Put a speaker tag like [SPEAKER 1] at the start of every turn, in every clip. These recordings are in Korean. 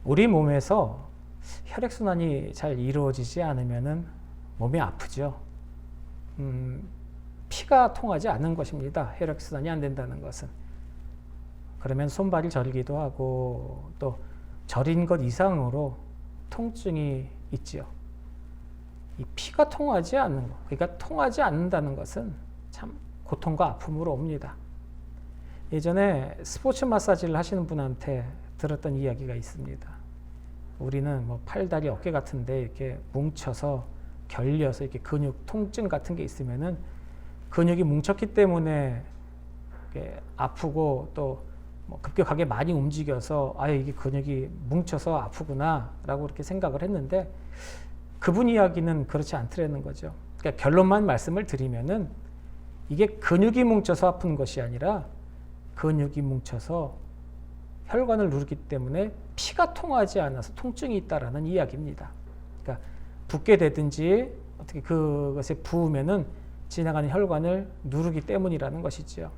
[SPEAKER 1] 우리 몸에서 혈액순환이 잘 이루어지지 않으면 몸이 아프죠. 피가 통하지 않는 것입니다. 혈액순환이 안 된다는 것은. 그러면 손발이 저리기도 하고 또 저린 것 이상으로 통증이 있지요. 이 피가 통하지 않는 것, 그러니까 통하지 않는다는 것은 참 고통과 아픔으로 옵니다. 예전에 스포츠 마사지를 하시는 분한테 들었던 이야기가 있습니다. 우리는 뭐 팔, 다리, 어깨 같은데 이렇게 뭉쳐서 결려서 이렇게 근육 통증 같은 게 있으면은 근육이 뭉쳤기 때문에 아프고 또 뭐 급격하게 많이 움직여서 이게 근육이 뭉쳐서 아프구나라고 그렇게 생각을 했는데 그분 이야기는 그렇지 않더라는 거죠. 그러니까 결론만 말씀을 드리면은 이게 근육이 뭉쳐서 아픈 것이 아니라 근육이 뭉쳐서 혈관을 누르기 때문에 피가 통하지 않아서 통증이 있다라는 이야기입니다. 그러니까 붓게 되든지 어떻게 그것에 부으면은 지나가는 혈관을 누르기 때문이라는 것이지요.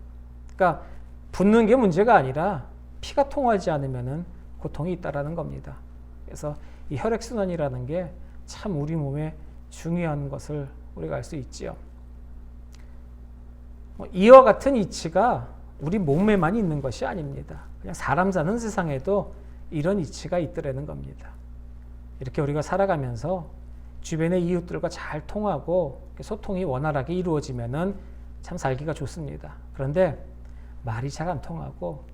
[SPEAKER 1] 그러니까 붓는 게 문제가 아니라 피가 통하지 않으면은 고통이 있다라는 겁니다. 그래서 이 혈액순환이라는 게 참 우리 몸에 중요한 것을 우리가 알 수 있지요. 이와 같은 이치가 우리 몸에만 있는 것이 아닙니다. 그냥 사람 사는 세상에도 이런 이치가 있더라는 겁니다. 이렇게 우리가 살아가면서 주변의 이웃들과 잘 통하고 소통이 원활하게 이루어지면은 참 살기가 좋습니다. 그런데 말이 잘 안 통하고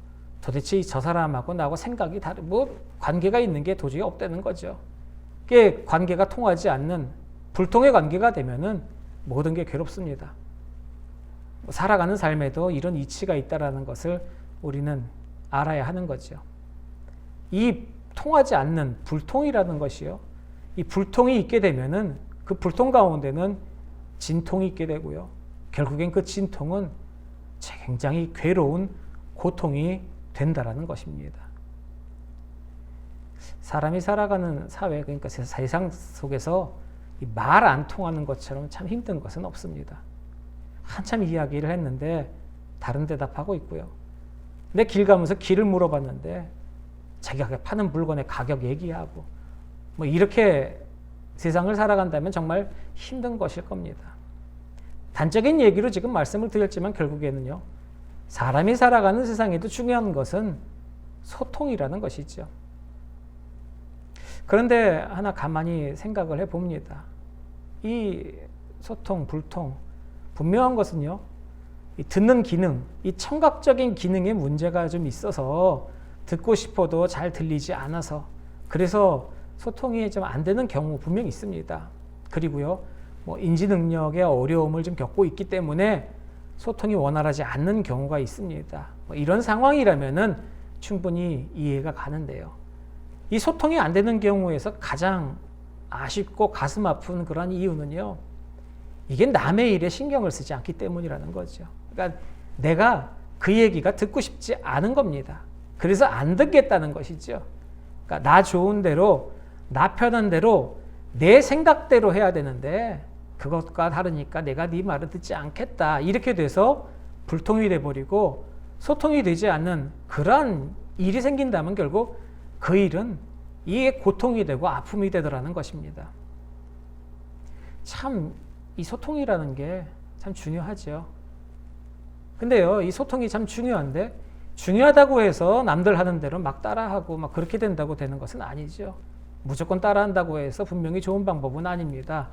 [SPEAKER 1] 도대체 저 사람하고 나하고 생각이 뭐 관계가 있는 게 도저히 없다는 거죠. 그게 관계가 통하지 않는 불통의 관계가 되면은 모든 게 괴롭습니다. 살아가는 삶에도 이런 이치가 있다라는 것을 우리는 알아야 하는 거죠. 이 통하지 않는 불통이라는 것이요. 이 불통이 있게 되면은 그 불통 가운데는 진통이 있게 되고요. 결국엔 그 진통은 굉장히 괴로운 고통이 된다라는 것입니다. 사람이 살아가는 사회, 그러니까 세상 속에서 말 안 통하는 것처럼 참 힘든 것은 없습니다. 한참 이야기를 했는데 다른 대답하고 있고요. 내 길 가면서 길을 물어봤는데 자기가 파는 물건의 가격 얘기하고 뭐 이렇게 세상을 살아간다면 정말 힘든 것일 겁니다. 단적인 얘기로 지금 말씀을 드렸지만 결국에는요. 사람이 살아가는 세상에도 중요한 것은 소통이라는 것이죠. 그런데 하나 가만히 생각을 해봅니다. 이 소통, 불통 분명한 것은요. 이 듣는 기능, 이 청각적인 기능에 문제가 좀 있어서 듣고 싶어도 잘 들리지 않아서 그래서 소통이 좀 안 되는 경우 분명히 있습니다. 그리고요. 뭐 인지 능력의 어려움을 좀 겪고 있기 때문에 소통이 원활하지 않는 경우가 있습니다. 뭐 이런 상황이라면은 충분히 이해가 가는데요. 이 소통이 안 되는 경우에서 가장 아쉽고 가슴 아픈 그런 이유는요. 이게 남의 일에 신경을 쓰지 않기 때문이라는 거죠. 그러니까 내가 그 얘기가 듣고 싶지 않은 겁니다. 그래서 안 듣겠다는 것이죠. 그러니까 나 좋은 대로, 나 편한 대로, 내 생각대로 해야 되는데 그것과 다르니까 내가 네 말을 듣지 않겠다. 이렇게 돼서 불통이 돼버리고 소통이 되지 않는 그런 일이 생긴다면 결국 그 일은 이게 고통이 되고 아픔이 되더라는 것입니다. 참 이 소통이라는 게 참 중요하죠. 근데요, 이 소통이 참 중요한데 중요하다고 해서 남들 하는 대로 막 따라하고 막 그렇게 된다고 되는 것은 아니죠. 무조건 따라한다고 해서 분명히 좋은 방법은 아닙니다.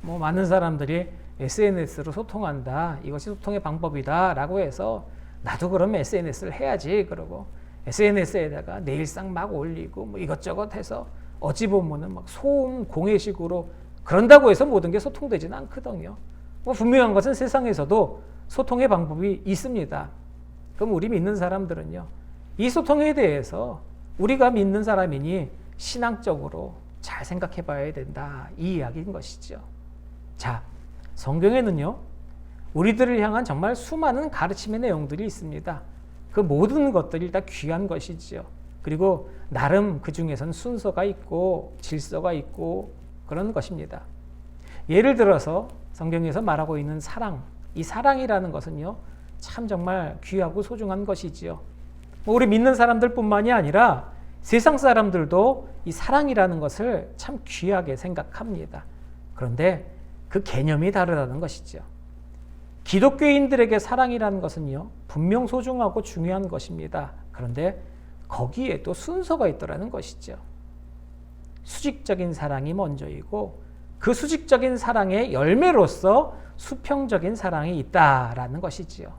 [SPEAKER 1] 뭐 많은 사람들이 SNS로 소통한다. 이것이 소통의 방법이다. 라고 해서 나도 그러면 SNS를 해야지. 그러고 SNS에다가 내 일상 막 올리고 뭐 이것저것 해서 어찌 보면은 막 소음 공해식으로 그런다고 해서 모든 게 소통되지는 않거든요. 뭐 분명한 것은 세상에서도 소통의 방법이 있습니다. 그럼 우리 믿는 사람들은요. 이 소통에 대해서 우리가 믿는 사람이니 신앙적으로 잘 생각해 봐야 된다. 이 이야기인 것이죠. 자, 성경에는요. 우리들을 향한 정말 수많은 가르침의 내용들이 있습니다. 그 모든 것들이 다 귀한 것이지요. 그리고 나름 그 중에서는 순서가 있고 질서가 있고 그런 것입니다. 예를 들어서 성경에서 말하고 있는 사랑, 이 사랑이라는 것은요. 참 정말 귀하고 소중한 것이지요. 우리 믿는 사람들뿐만이 아니라 세상 사람들도 이 사랑이라는 것을 참 귀하게 생각합니다. 그런데 그 개념이 다르다는 것이죠. 기독교인들에게 사랑이라는 것은요, 분명 소중하고 중요한 것입니다. 그런데 거기에 또 순서가 있더라는 것이죠. 수직적인 사랑이 먼저이고 그 수직적인 사랑의 열매로서 수평적인 사랑이 있다라는 것이지요.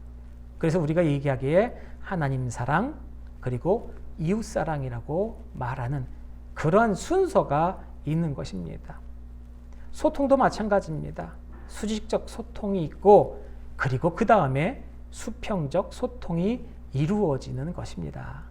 [SPEAKER 1] 그래서 우리가 얘기하기에 하나님 사랑 그리고 이웃 사랑이라고 말하는 그러한 순서가 있는 것입니다. 소통도 마찬가지입니다. 수직적 소통이 있고 그리고 그 다음에 수평적 소통이 이루어지는 것입니다.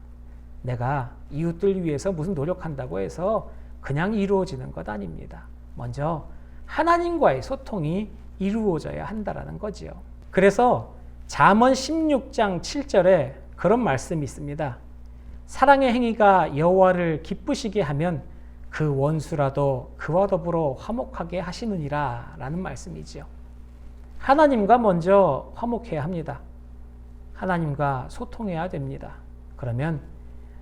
[SPEAKER 1] 내가 이웃들 위해서 무슨 노력한다고 해서 그냥 이루어지는 것 아닙니다. 먼저 하나님과의 소통이 이루어져야 한다는 거지요. 그래서 잠언 16장 7절에 그런 말씀이 있습니다. 사랑의 행위가 여호와를 기쁘시게 하면 그 원수라도 그와 더불어 화목하게 하시느니라 라는 말씀이지요. 하나님과 먼저 화목해야 합니다. 하나님과 소통해야 됩니다. 그러면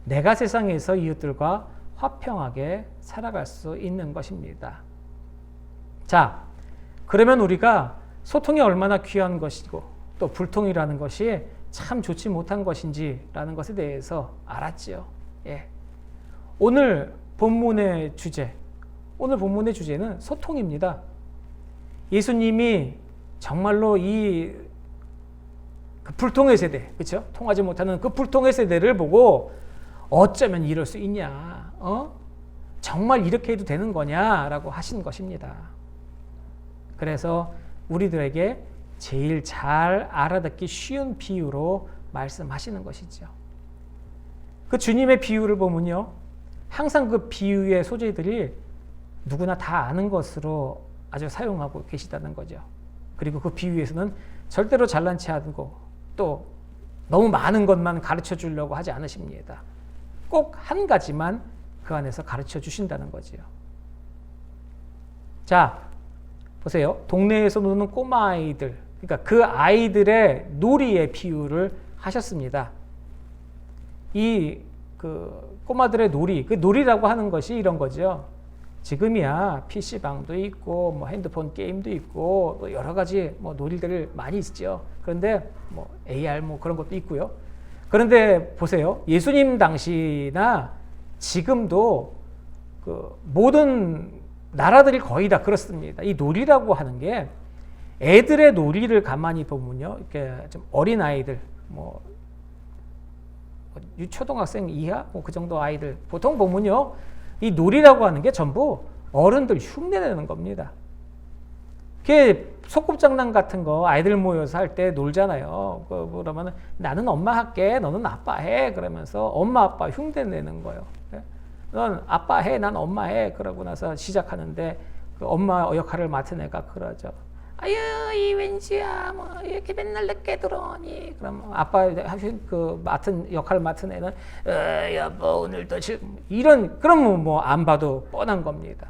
[SPEAKER 1] 내가 세상에서 이웃들과 화평하게 살아갈 수 있는 것입니다. 자, 그러면 우리가 소통이 얼마나 귀한 것이고 또 불통이라는 것이 참 좋지 못한 것인지라는 것에 대해서 알았지요. 예. 오늘 본문의 주제는 소통입니다. 예수님이 정말로 그 불통의 세대, 그렇죠? 통하지 못하는 그 불통의 세대를 보고 어쩌면 이럴 수 있냐, 정말 이렇게 해도 되는 거냐라고 하신 것입니다. 그래서 우리들에게 제일 잘 알아듣기 쉬운 비유로 말씀하시는 것이죠. 그 주님의 비유를 보면요, 항상 그 비유의 소재들이 누구나 다 아는 것으로 아주 사용하고 계시다는 거죠. 그리고 그 비유에서는 절대로 잘난 체 하고 또 너무 많은 것만 가르쳐 주려고 하지 않으십니다. 꼭 한 가지만 그 안에서 가르쳐 주신다는 거지요. 자, 보세요. 동네에서 노는 꼬마 아이들, 그러니까 그 아이들의 놀이의 비유를 하셨습니다. 그 꼬마들의 놀이, 그 놀이라고 하는 것이 이런 거죠. 지금이야 PC방도 있고 뭐 핸드폰 게임도 있고 또 여러 가지 뭐 놀이들 많이 있죠. 그런데 뭐 AR 뭐 그런 것도 있고요. 그런데 보세요. 예수님 당시나 지금도 그 모든 나라들이 거의 다 그렇습니다. 이 놀이라고 하는 게 애들의 놀이를 가만히 보면요, 이렇게 좀 어린 아이들, 뭐 유초등학생 이하 뭐 그 정도 아이들 보통 보면요, 이 놀이라고 하는 게 전부 어른들 흉내내는 겁니다. 그게 소꿉장난 같은 거 아이들 모여서 할 때 놀잖아요. 그러면은 나는 엄마 할게, 너는 아빠 해. 그러면서 엄마 아빠 흉내내는 거예요. 넌 아빠 해, 난 엄마 해. 그러고 나서 시작하는데 그 엄마 역할을 맡은 애가 그러죠. 아유, 이 웬수야, 뭐 이렇게 맨날 늦게 들어오니. 그럼 아빠 그 역할을 맡은 애는 여보 오늘도 이런, 그러면 뭐 안 봐도 뻔한 겁니다.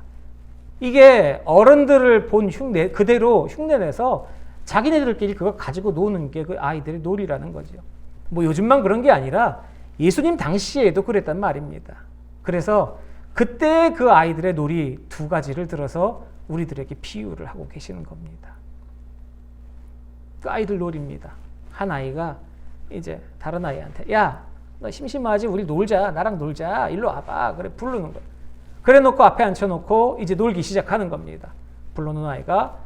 [SPEAKER 1] 이게 어른들을 본 흉내 그대로 흉내내서 자기네들끼리 그거 가지고 노는 게 그 아이들의 놀이라는 거죠. 뭐 요즘만 그런 게 아니라 예수님 당시에도 그랬단 말입니다. 그래서 그때 그 아이들의 놀이 두 가지를 들어서 우리들에게 비유를 하고 계시는 겁니다. 그 아이들 놀이입니다. 한 아이가 이제 다른 아이한테 야, 너 심심하지? 우리 놀자. 나랑 놀자. 일로 와봐. 그래 부르는 거예요. 그래 놓고 앞에 앉혀놓고 이제 놀기 시작하는 겁니다. 불러놓은 아이가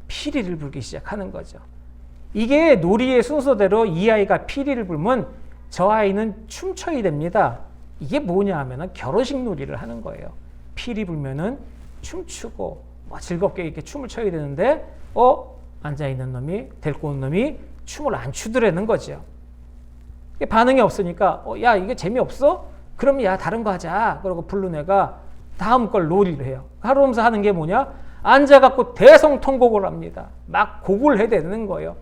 [SPEAKER 1] 피리를 불기 시작하는 거죠. 이게 놀이의 순서대로 이 아이가 피리를 불면 저 아이는 춤춰야 됩니다. 이게 뭐냐 하면은 결혼식 놀이를 하는 거예요. 피리 불면은 춤추고 뭐 즐겁게 이렇게 춤을 춰야 되는데 앉아있는 놈이, 데리고 온 놈이 춤을 안 추더라는 거죠. 반응이 없으니까 야 이게 재미없어? 그럼 야 다른 거 하자. 그러고 부른 애가 다음 걸 놀이를 해요. 하면서 하는 게 뭐냐? 앉아갖고 대성통곡을 합니다. 막 곡을 해대는 거예요.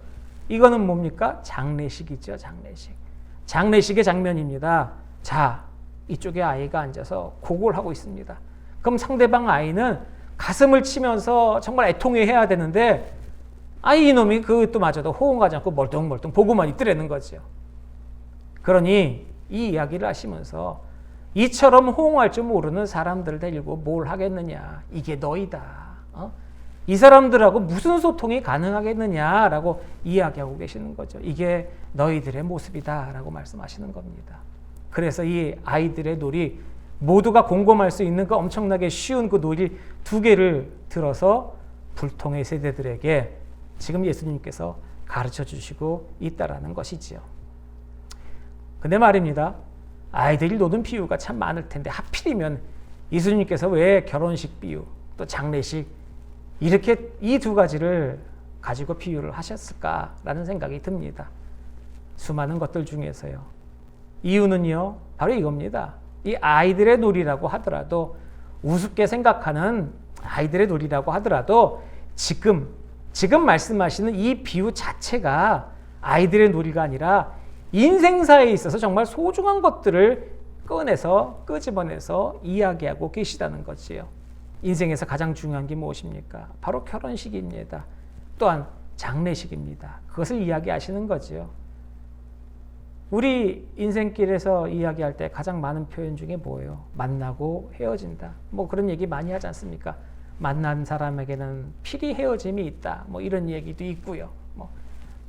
[SPEAKER 1] 이거는 뭡니까? 장례식이죠. 장례식의 장면입니다. 자, 이쪽에 아이가 앉아서 곡을 하고 있습니다. 그럼 상대방 아이는 가슴을 치면서 정말 애통해야 되는데 이놈이 그것도 마저도 호응하지 않고 멀뚱멀뚱 보고만 있더라는 거죠. 그러니 이 이야기를 하시면서 이처럼 호응할 줄 모르는 사람들 데리고 뭘 하겠느냐. 이게 너희다. 이 사람들하고 무슨 소통이 가능하겠느냐라고 이야기하고 계시는 거죠. 이게 너희들의 모습이다라고 말씀하시는 겁니다. 그래서 이 아이들의 놀이 모두가 공감할 수 있는 그 엄청나게 쉬운 그 놀이 두 개를 들어서 불통의 세대들에게 지금 예수님께서 가르쳐 주시고 있다라는 것이지요. 근데 말입니다. 아이들이 노는 비유가 참 많을 텐데 하필이면 예수님께서 왜 결혼식 비유 또 장례식 이렇게 이 두 가지를 가지고 비유를 하셨을까라는 생각이 듭니다. 수많은 것들 중에서요. 이유는요. 바로 이겁니다. 이 아이들의 놀이라고 하더라도 우습게 생각하는 아이들의 놀이라고 하더라도 지금 말씀하시는 이 비유 자체가 아이들의 놀이가 아니라 인생사에 있어서 정말 소중한 것들을 끄집어내서 이야기하고 계시다는 거지요. 인생에서 가장 중요한 게 무엇입니까? 바로 결혼식입니다. 또한 장례식입니다. 그것을 이야기하시는 거지요. 우리 인생길에서 이야기할 때 가장 많은 표현 중에 뭐예요? 만나고 헤어진다. 뭐 그런 얘기 많이 하지 않습니까? 만난 사람에게는 필히 헤어짐이 있다. 뭐 이런 얘기도 있고요. 뭐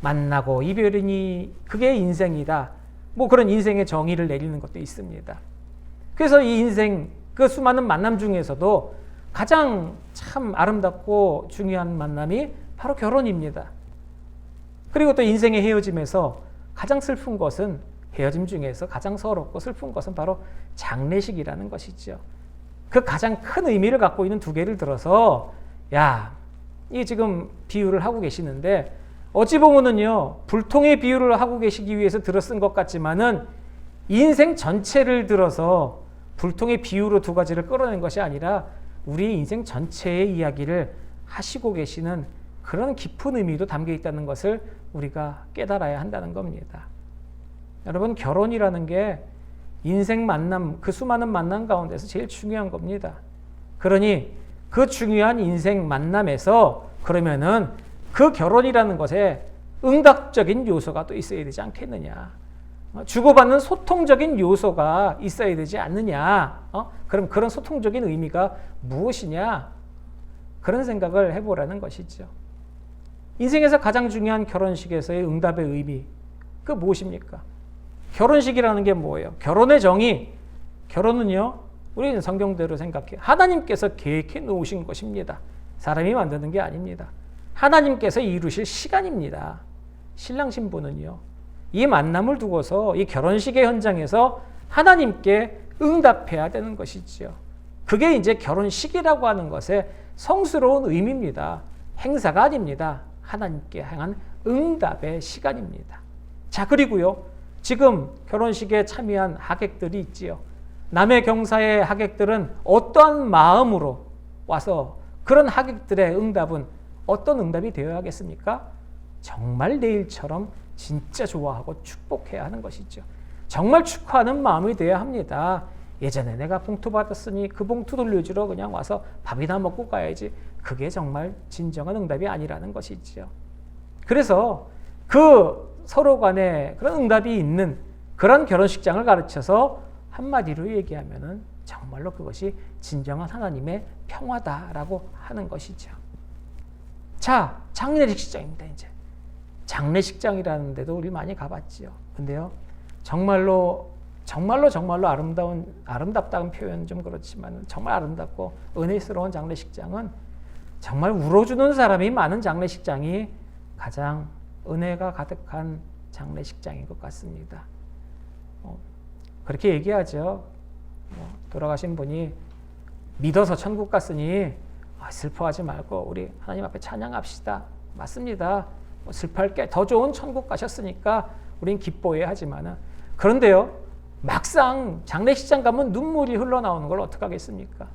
[SPEAKER 1] 만나고 이별이니 그게 인생이다. 뭐 그런 인생의 정의를 내리는 것도 있습니다. 그래서 이 인생 그 수많은 만남 중에서도 가장 참 아름답고 중요한 만남이 바로 결혼입니다. 그리고 또 인생의 헤어짐에서 가장 슬픈 것은 헤어짐 중에서 가장 서럽고 슬픈 것은 바로 장례식이라는 것이죠. 그 가장 큰 의미를 갖고 있는 두 개를 들어서 이 지금 비유를 하고 계시는데 어찌 보면은요 불통의 비유를 하고 계시기 위해서 들어쓴 것 같지만은 인생 전체를 들어서 불통의 비유로 두 가지를 끌어낸 것이 아니라 우리 인생 전체의 이야기를 하시고 계시는 그런 깊은 의미도 담겨 있다는 것을 우리가 깨달아야 한다는 겁니다. 여러분 결혼이라는 게 인생 만남, 그 수많은 만남 가운데서 제일 중요한 겁니다. 그러니 그 중요한 인생 만남에서 그러면은 그 결혼이라는 것에 응답적인 요소가 또 있어야 되지 않겠느냐. 주고받는 소통적인 요소가 있어야 되지 않느냐. 그럼 그런 소통적인 의미가 무엇이냐. 그런 생각을 해보라는 것이죠. 인생에서 가장 중요한 결혼식에서의 응답의 의미, 그 무엇입니까? 결혼식이라는 게 뭐예요? 결혼의 정의, 결혼은요, 우리는 성경대로 생각해요. 하나님께서 계획해 놓으신 것입니다. 사람이 만드는 게 아닙니다. 하나님께서 이루실 시간입니다. 신랑 신부는요, 이 만남을 두고서 이 결혼식의 현장에서 하나님께 응답해야 되는 것이지요. 그게 이제 결혼식이라고 하는 것의 성스러운 의미입니다. 행사가 아닙니다. 하나님께 향한 응답의 시간입니다. 자, 그리고요, 지금 결혼식에 참여한 하객들이 있지요. 남의 경사의 하객들은 어떠한 마음으로 와서 그런 하객들의 응답은 어떤 응답이 되어야겠습니까? 정말 내일처럼 진짜 좋아하고 축복해야 하는 것이죠. 정말 축하하는 마음이 되어야 합니다. 예전에 내가 봉투 받았으니 그 봉투 돌려주러 그냥 와서 밥이나 먹고 가야지. 그게 정말 진정한 응답이 아니라는 것이지요. 그래서 그 서로 간에 그런 응답이 있는 그런 결혼식장을 가르쳐서 한마디로 얘기하면은 정말로 그것이 진정한 하나님의 평화다라고 하는 것이죠. 자, 장례식장입니다. 이제 장례식장이라는 데도 우리 많이 가봤지요. 근데요, 정말로 아름답다는 표현은 좀 그렇지만 정말 아름답고 은혜스러운 장례식장은 정말 울어주는 사람이 많은 장례식장이 가장 은혜가 가득한 장례식장인 것 같습니다. 그렇게 얘기하죠. 돌아가신 분이 믿어서 천국 갔으니 슬퍼하지 말고 우리 하나님 앞에 찬양합시다. 맞습니다. 슬퍼할 게 더 좋은 천국 가셨으니까 우린 기뻐해야 하지만은, 그런데요, 막상 장례식장 가면 눈물이 흘러나오는 걸 어떡하겠습니까?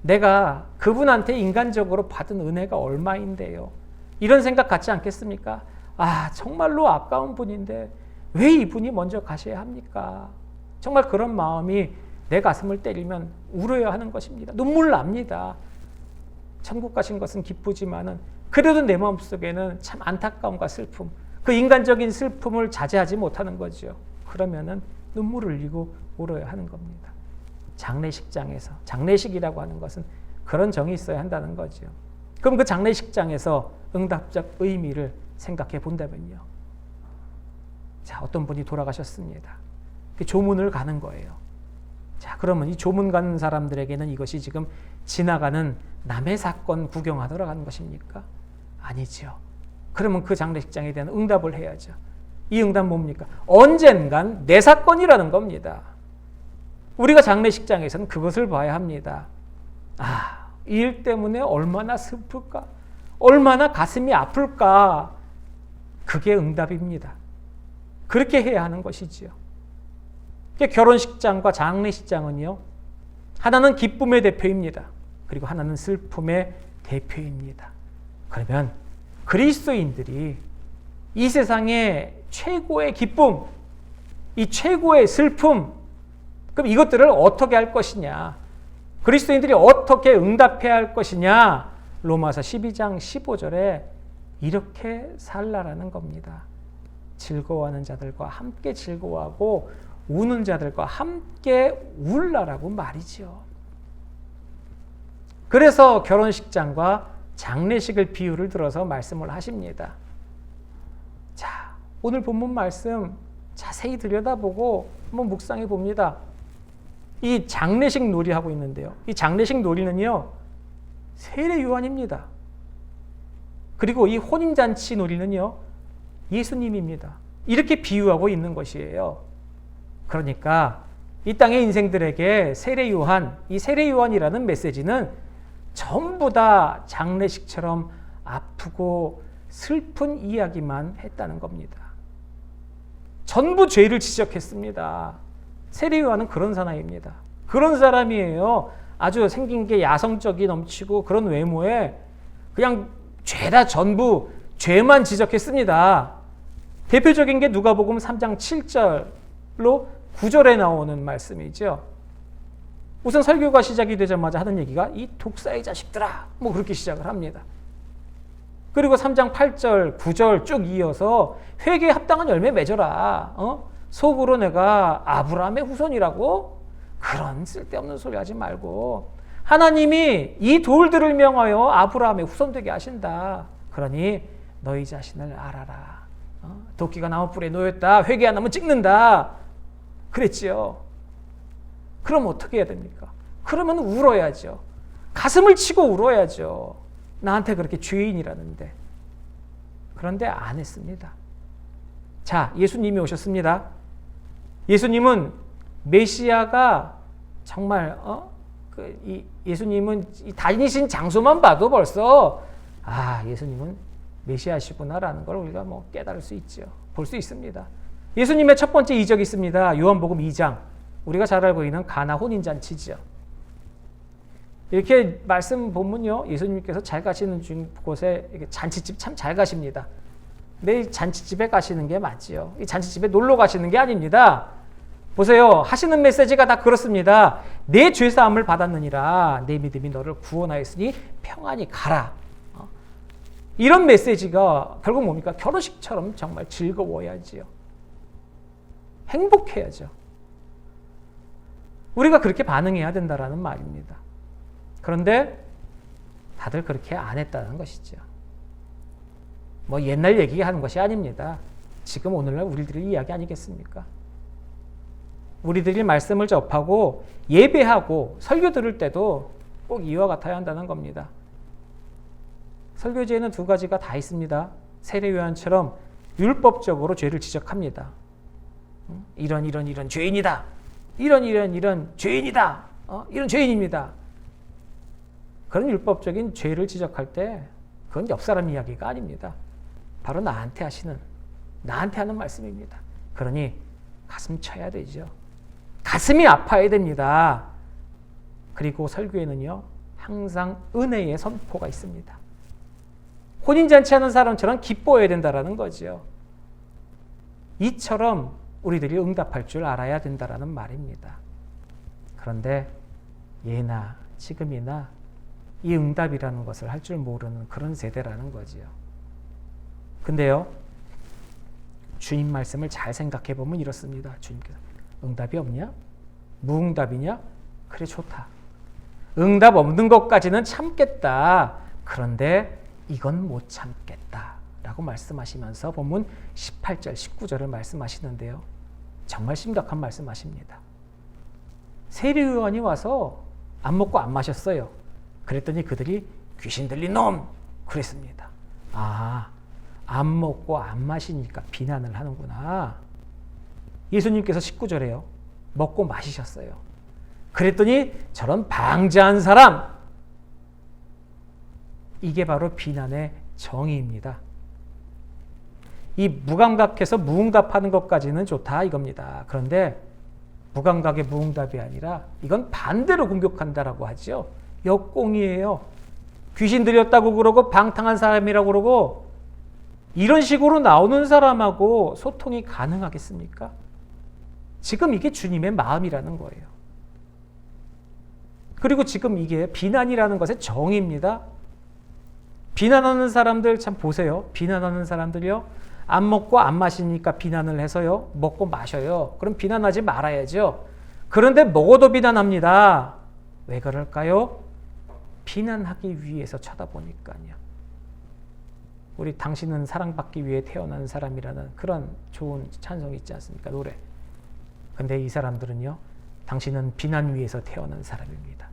[SPEAKER 1] 내가 그분한테 인간적으로 받은 은혜가 얼마인데요. 이런 생각 갖지 않겠습니까? 정말로 아까운 분인데 왜 이분이 먼저 가셔야 합니까? 정말 그런 마음이 내 가슴을 때리면 울어야 하는 것입니다. 눈물 납니다. 천국 가신 것은 기쁘지만은 그래도 내 마음속에는 참 안타까움과 슬픔, 그 인간적인 슬픔을 자제하지 못하는 거죠. 그러면은 눈물을 흘리고 울어야 하는 겁니다. 장례식장에서. 장례식이라고 하는 것은 그런 정이 있어야 한다는 거죠. 그럼 그 장례식장에서 응답적 의미를 생각해 본다면요. 자, 어떤 분이 돌아가셨습니다. 그 조문을 가는 거예요. 자, 그러면 이 조문 가는 사람들에게는 이것이 지금 지나가는 남의 사건 구경하러 가는 것입니까? 아니죠. 그러면 그 장례식장에 대한 응답을 해야죠. 이 응답 뭡니까? 언젠간 내 사건이라는 겁니다. 우리가 장례식장에서는 그것을 봐야 합니다. 아, 이 일 때문에 얼마나 슬플까? 얼마나 가슴이 아플까? 그게 응답입니다. 그렇게 해야 하는 것이지요. 결혼식장과 장례식장은요, 하나는 기쁨의 대표입니다. 그리고 하나는 슬픔의 대표입니다. 그러면 그리스도인들이 이 세상의 최고의 기쁨, 이 최고의 슬픔, 그럼 이것들을 어떻게 할 것이냐? 그리스도인들이 어떻게 응답해야 할 것이냐? 로마서 12장 15절에 이렇게 살라라는 겁니다. 즐거워하는 자들과 함께 즐거워하고 우는 자들과 함께 울라라고 말이죠. 그래서 결혼식장과 장례식을 비유를 들어서 말씀을 하십니다. 자, 오늘 본문 말씀 자세히 들여다보고 한번 묵상해 봅니다. 이 장례식 놀이하고 있는데요. 이 장례식 놀이는요, 세례 요한입니다. 그리고 이 혼인잔치 놀이는요, 예수님입니다. 이렇게 비유하고 있는 것이에요. 그러니까 이 땅의 인생들에게 세례 요한, 이 세례 요한이라는 메시지는 전부 다 장례식처럼 아프고 슬픈 이야기만 했다는 겁니다. 전부 죄를 지적했습니다. 세례 요한은 그런 사람입니다. 그런 사람이에요. 아주 생긴 게 야성적이 넘치고 그런 외모에 그냥 죄다 전부 죄만 지적했습니다. 대표적인 게 누가복음 3장 7절로 9절에 나오는 말씀이죠. 우선 설교가 시작이 되자마자 하는 얘기가 이 독사의 자식들아, 뭐 그렇게 시작을 합니다. 그리고 3장 8절, 9절 쭉 이어서 회개에 합당한 열매 맺어라. 속으로 내가 아브라함의 후손이라고? 그런 쓸데없는 소리 하지 말고 하나님이 이 돌들을 명하여 아브라함의 후손 되게 하신다. 그러니 너희 자신을 알아라. 도끼가 나무뿔에 놓였다. 회개 안 하면 찍는다. 그랬지요. 그럼 어떻게 해야 됩니까? 그러면 울어야죠. 가슴을 치고 울어야죠. 나한테 그렇게 죄인이라는데. 그런데 안 했습니다. 자, 예수님이 오셨습니다. 예수님은 메시아가 정말 예수님은 다니신 장소만 봐도 벌써 예수님은 메시아시구나라는 걸 우리가 깨달을 수 있죠. 볼 수 있습니다. 예수님의 첫 번째 이적이 있습니다. 요한복음 2장. 우리가 잘 알고 있는 가나 혼인잔치죠. 이렇게 말씀 보면요, 예수님께서 잘 가시는 곳에 잔치집 참 잘 가십니다. 근데 잔치집에 가시는 게 맞지요. 이 잔치집에 놀러 가시는 게 아닙니다. 보세요. 하시는 메시지가 다 그렇습니다. 내 죄사함을 받았느니라. 내 믿음이 너를 구원하였으니 평안히 가라. 이런 메시지가 결국 뭡니까? 결혼식처럼 정말 즐거워야지요. 행복해야죠. 우리가 그렇게 반응해야 된다라는 말입니다. 그런데 다들 그렇게 안 했다는 것이죠. 옛날 얘기하는 것이 아닙니다. 지금 오늘날 우리들의 이야기 아니겠습니까? 우리들이 말씀을 접하고 예배하고 설교 들을 때도 꼭 이와 같아야 한다는 겁니다. 설교지에는 두 가지가 다 있습니다. 세례 요한처럼 율법적으로 죄를 지적합니다. 이런 죄인이다. 이런 죄인이다. 이런 죄인입니다. 그런 율법적인 죄를 지적할 때 그건 옆 사람 이야기가 아닙니다. 바로 나한테 하는 말씀입니다. 그러니 가슴 쳐야 되죠. 가슴이 아파야 됩니다. 그리고 설교에는요, 항상 은혜의 선포가 있습니다. 혼인잔치하는 사람처럼 기뻐해야 된다는 거죠. 이처럼 우리들이 응답할 줄 알아야 된다는 말입니다. 그런데 예나 지금이나 이 응답이라는 것을 할 줄 모르는 그런 세대라는 거지요. 근데요, 주님 말씀을 잘 생각해 보면 이렇습니다. 주님께서 응답이 없냐? 무응답이냐? 그래 좋다. 응답 없는 것까지는 참겠다. 그런데 이건 못 참겠다. 라고 말씀하시면서 본문 18절, 19절을 말씀하시는데요. 정말 심각한 말씀하십니다. 세리요원이 와서 안 먹고 안 마셨어요. 그랬더니 그들이 귀신 들린 놈! 그랬습니다. 아, 안 먹고 안 마시니까 비난을 하는구나. 예수님께서 19절에요. 먹고 마시셨어요. 그랬더니 저런 방자한 사람! 이게 바로 비난의 정의입니다. 이 무감각해서 무응답하는 것까지는 좋다 이겁니다. 그런데 무감각의 무응답이 아니라 이건 반대로 공격한다라고 하죠. 역공이에요. 귀신 들렸다고 그러고 방탕한 사람이라고 그러고 이런 식으로 나오는 사람하고 소통이 가능하겠습니까? 지금 이게 주님의 마음이라는 거예요. 그리고 지금 이게 비난이라는 것의 정의입니다. 비난하는 사람들 참 보세요. 비난하는 사람들이요. 안 먹고 안 마시니까 비난을 해서요. 먹고 마셔요. 그럼 비난하지 말아야죠. 그런데 먹어도 비난합니다. 왜 그럴까요? 비난하기 위해서 쳐다보니까요. 우리 당신은 사랑받기 위해 태어난 사람이라는 그런 좋은 찬송이 있지 않습니까? 노래. 근데 이 사람들은요. 당신은 비난 위해서 태어난 사람입니다.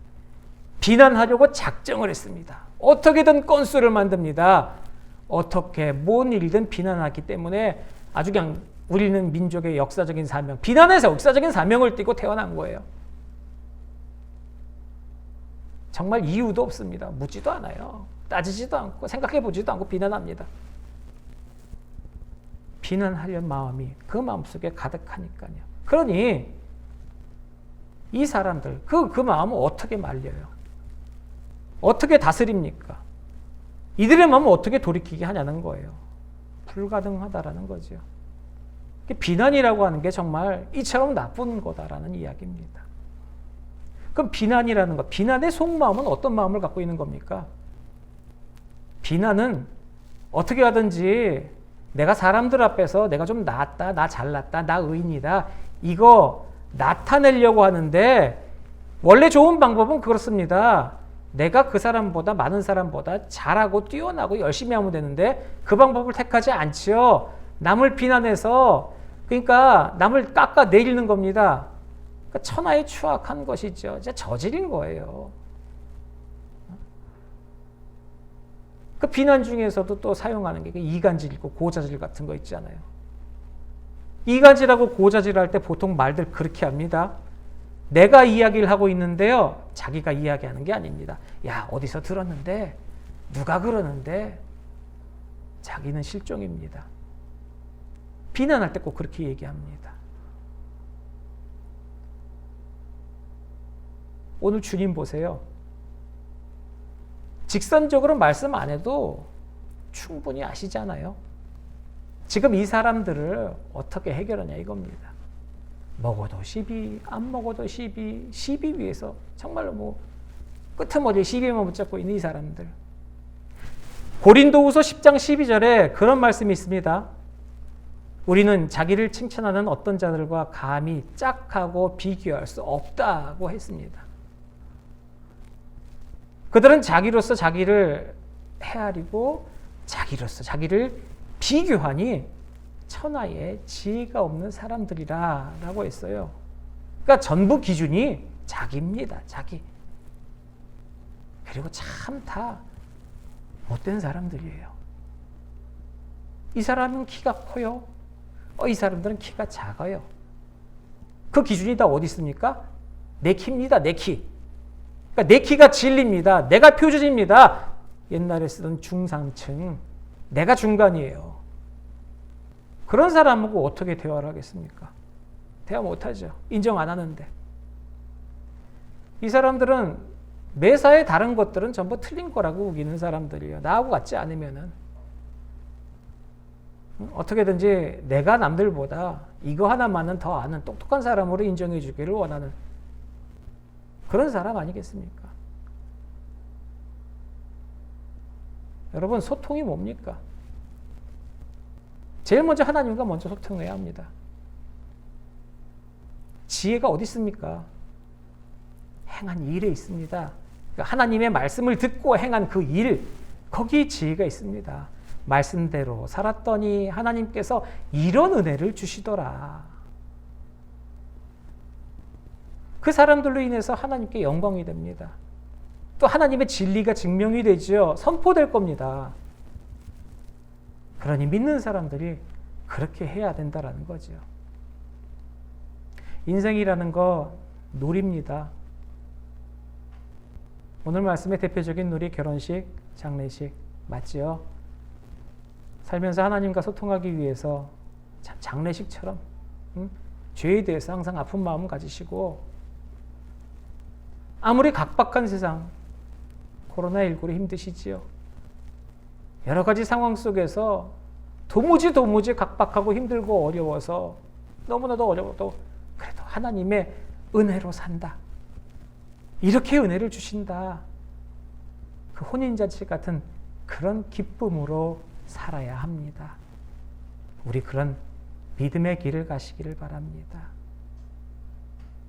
[SPEAKER 1] 비난하려고 작정을 했습니다. 어떻게든 건수를 만듭니다. 어떻게 뭔 일이든 비난하기 때문에 아주 그냥 우리는 민족의 역사적인 사명, 비난해서 역사적인 사명을 띠고 태어난 거예요. 정말 이유도 없습니다. 묻지도 않아요. 따지지도 않고 생각해보지도 않고 비난합니다. 비난하려는 마음이 그 마음속에 가득하니까요. 그러니 이 사람들 그 마음을 어떻게 말려요? 어떻게 다스립니까? 이들의 마음을 어떻게 돌이키게 하냐는 거예요. 불가능하다라는 거죠. 비난이라고 하는 게 정말 이처럼 나쁜 거다라는 이야기입니다. 그럼 비난이라는 것, 비난의 속마음은 어떤 마음을 갖고 있는 겁니까? 비난은 어떻게 하든지 내가 사람들 앞에서 내가 좀 낫다, 나 잘났다, 나 의인이다 이거 나타내려고 하는데 원래 좋은 방법은 그렇습니다. 내가 그 사람보다 많은 사람보다 잘하고 뛰어나고 열심히 하면 되는데 그 방법을 택하지 않지요. 남을 비난해서 그러니까 남을 깎아내리는 겁니다. 그러니까 천하의 추악한 것이죠. 이제 저지른 거예요. 그 비난 중에서도 또 사용하는 게 이간질이고 고자질 같은 거 있잖아요. 이간질하고 고자질할 때 보통 말들 그렇게 합니다. 내가 이야기를 하고 있는데요. 자기가 이야기하는 게 아닙니다. 야, 어디서 들었는데 누가 그러는데 자기는 실종입니다. 비난할 때 꼭 그렇게 얘기합니다. 오늘 주님 보세요. 직선적으로 말씀 안 해도 충분히 아시잖아요. 지금 이 사람들을 어떻게 해결하냐 이겁니다. 먹어도 시비, 안 먹어도 시비, 시비 위해서 정말로 뭐 끄트머리 시비만 붙잡고 있는 이 사람들. 고린도후서 10장 12절에 그런 말씀이 있습니다. 우리는 자기를 칭찬하는 어떤 자들과 감히 짝하고 비교할 수 없다고 했습니다. 그들은 자기로서 자기를 헤아리고 자기로서 자기를 비교하니 천하에 지혜가 없는 사람들이라고 했어요. 그러니까 전부 기준이 자기입니다. 자기. 그리고 참 다 못된 사람들이에요. 이 사람은 키가 커요. 이 사람들은 키가 작아요. 그 기준이 다 어디 있습니까? 내 키입니다. 내 키. 그러니까 내 키가 진리입니다. 내가 표준입니다. 옛날에 쓰던 중상층. 내가 중간이에요. 그런 사람하고 어떻게 대화를 하겠습니까? 대화 못하죠. 인정 안 하는데. 이 사람들은 매사에 다른 것들은 전부 틀린 거라고 우기는 사람들이에요. 나하고 같지 않으면은. 어떻게든지 내가 남들보다 이거 하나만은 더 아는 똑똑한 사람으로 인정해 주기를 원하는 그런 사람 아니겠습니까? 여러분, 소통이 뭡니까? 제일 먼저 하나님과 먼저 소통해야 합니다. 지혜가 어디 있습니까? 행한 일에 있습니다. 하나님의 말씀을 듣고 행한 그 일, 거기에 지혜가 있습니다. 말씀대로 살았더니 하나님께서 이런 은혜를 주시더라. 그 사람들로 인해서 하나님께 영광이 됩니다. 또 하나님의 진리가 증명이 되죠. 선포될 겁니다. 그러니 믿는 사람들이 그렇게 해야 된다라는 거죠. 인생이라는 거 놀이입니다. 오늘 말씀의 대표적인 놀이 결혼식, 장례식 맞죠? 살면서 하나님과 소통하기 위해서 참 장례식처럼 죄에 대해서 항상 아픈 마음 가지시고 아무리 각박한 세상 코로나19로 힘드시지요. 여러 가지 상황 속에서 도무지 각박하고 힘들고 어려워서 너무나도 어려워도 그래도 하나님의 은혜로 산다. 이렇게 은혜를 주신다. 그 혼인잔치 같은 그런 기쁨으로 살아야 합니다. 우리 그런 믿음의 길을 가시기를 바랍니다.